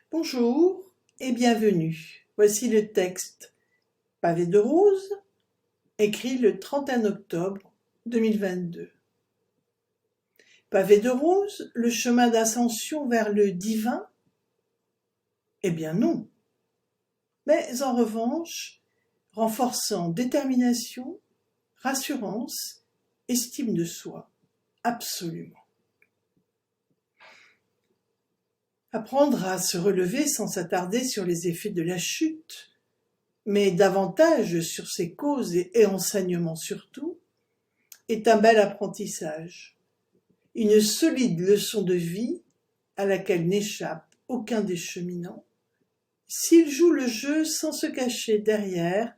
Bonjour et bienvenue. Voici le texte Pavé de rose, écrit le 31 octobre 2022. Pavé de rose, le chemin d'ascension vers le divin? Eh bien non. Mais en revanche, renforçant détermination, rassurance, estime de soi, absolument. Apprendre à se relever sans s'attarder sur les effets de la chute, mais davantage sur ses causes et enseignements surtout, est un bel apprentissage, une solide leçon de vie à laquelle n'échappe aucun des cheminants, s'il joue le jeu sans se cacher derrière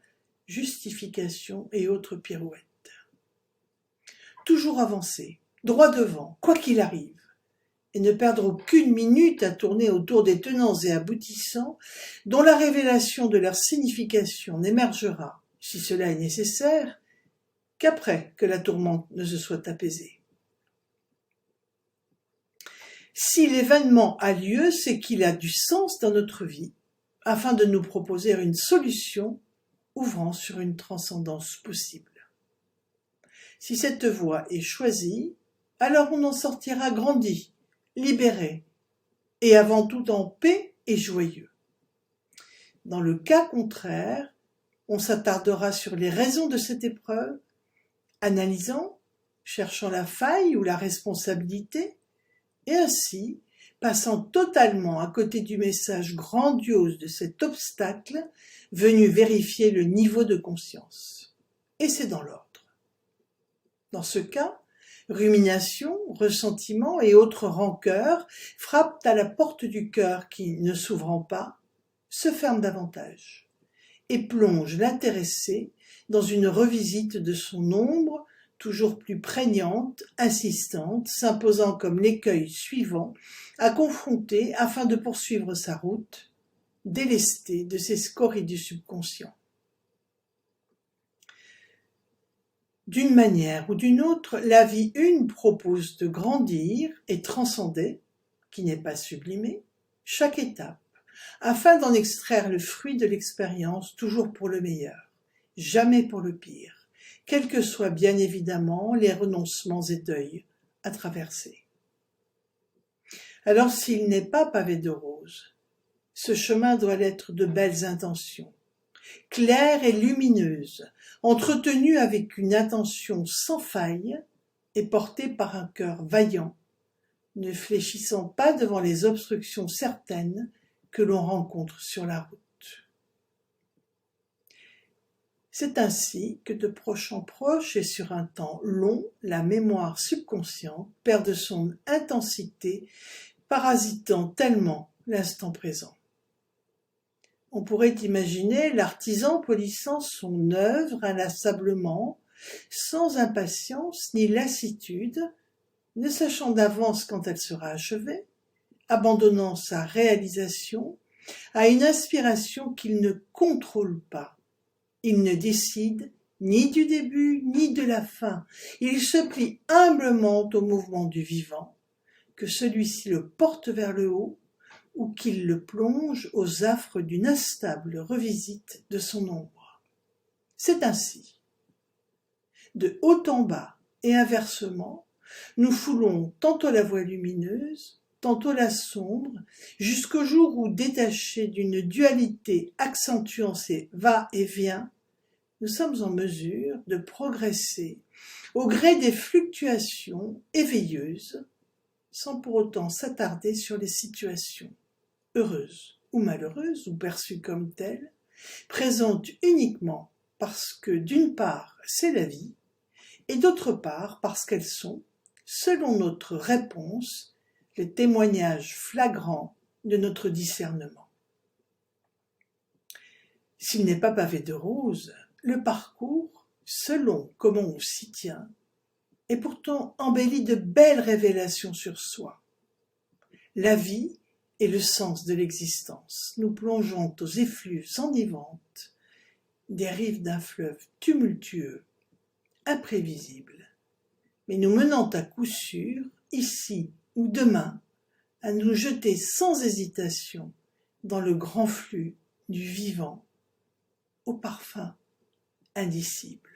justifications et autres pirouettes. Toujours avancer, droit devant, quoi qu'il arrive, et ne perdre aucune minute à tourner autour des tenants et aboutissants dont la révélation de leur signification n'émergera, si cela est nécessaire, qu'après que la tourmente ne se soit apaisée. Si l'événement a lieu, c'est qu'il a du sens dans notre vie, afin de nous proposer une solution ouvrant sur une transcendance possible. Si cette voie est choisie, alors on en sortira grandi, libéré, et avant tout en paix et joyeux. Dans le cas contraire, on s'attardera sur les raisons de cette épreuve, analysant, cherchant la faille ou la responsabilité, et ainsi passant totalement à côté du message grandiose de cet obstacle venu vérifier le niveau de conscience. Et c'est dans l'ordre. Dans ce cas, rumination, ressentiment et autres rancœurs frappent à la porte du cœur qui, ne s'ouvrant pas, se ferme davantage et plonge l'intéressé dans une revisite de son ombre toujours plus prégnante, insistante, s'imposant comme l'écueil suivant à confronter afin de poursuivre sa route, délesté de ses scories du subconscient. D'une manière ou d'une autre, la vie une propose de grandir et transcender, qui n'est pas sublimé, chaque étape, afin d'en extraire le fruit de l'expérience toujours pour le meilleur, jamais pour le pire, quels que soient bien évidemment les renoncements et deuils à traverser. Alors s'il n'est pas pavé de roses, ce chemin doit être de belles intentions, claire et lumineuse, entretenue avec une attention sans faille et portée par un cœur vaillant, ne fléchissant pas devant les obstructions certaines que l'on rencontre sur la route. C'est ainsi que de proche en proche et sur un temps long, la mémoire subconsciente perd de son intensité, parasitant tellement l'instant présent. On pourrait imaginer l'artisan polissant son œuvre inlassablement, sans impatience ni lassitude, ne sachant d'avance quand elle sera achevée, abandonnant sa réalisation à une inspiration qu'il ne contrôle pas. Il ne décide ni du début ni de la fin. Il se plie humblement au mouvement du vivant, que celui-ci le porte vers le haut, ou qu'il le plonge aux affres d'une instable revisite de son ombre. C'est ainsi. De haut en bas et inversement, nous foulons tantôt la voie lumineuse, tantôt la sombre, jusqu'au jour où, détachés d'une dualité accentuant ses va-et-vient, nous sommes en mesure de progresser au gré des fluctuations éveilleuses, sans pour autant s'attarder sur les situations heureuses ou malheureuses ou perçues comme telles, présentes uniquement parce que d'une part c'est la vie et d'autre part parce qu'elles sont, selon notre réponse, les témoignages flagrants de notre discernement. S'il n'est pas pavé de roses, le parcours, selon comment on s'y tient, est pourtant embelli de belles révélations sur soi. La vie est le sens de l'existence. Nous plongeons aux effluves enivrantes des rives d'un fleuve tumultueux, imprévisible, mais nous menant à coup sûr, ici ou demain, à nous jeter sans hésitation dans le grand flux du vivant au parfum indicible.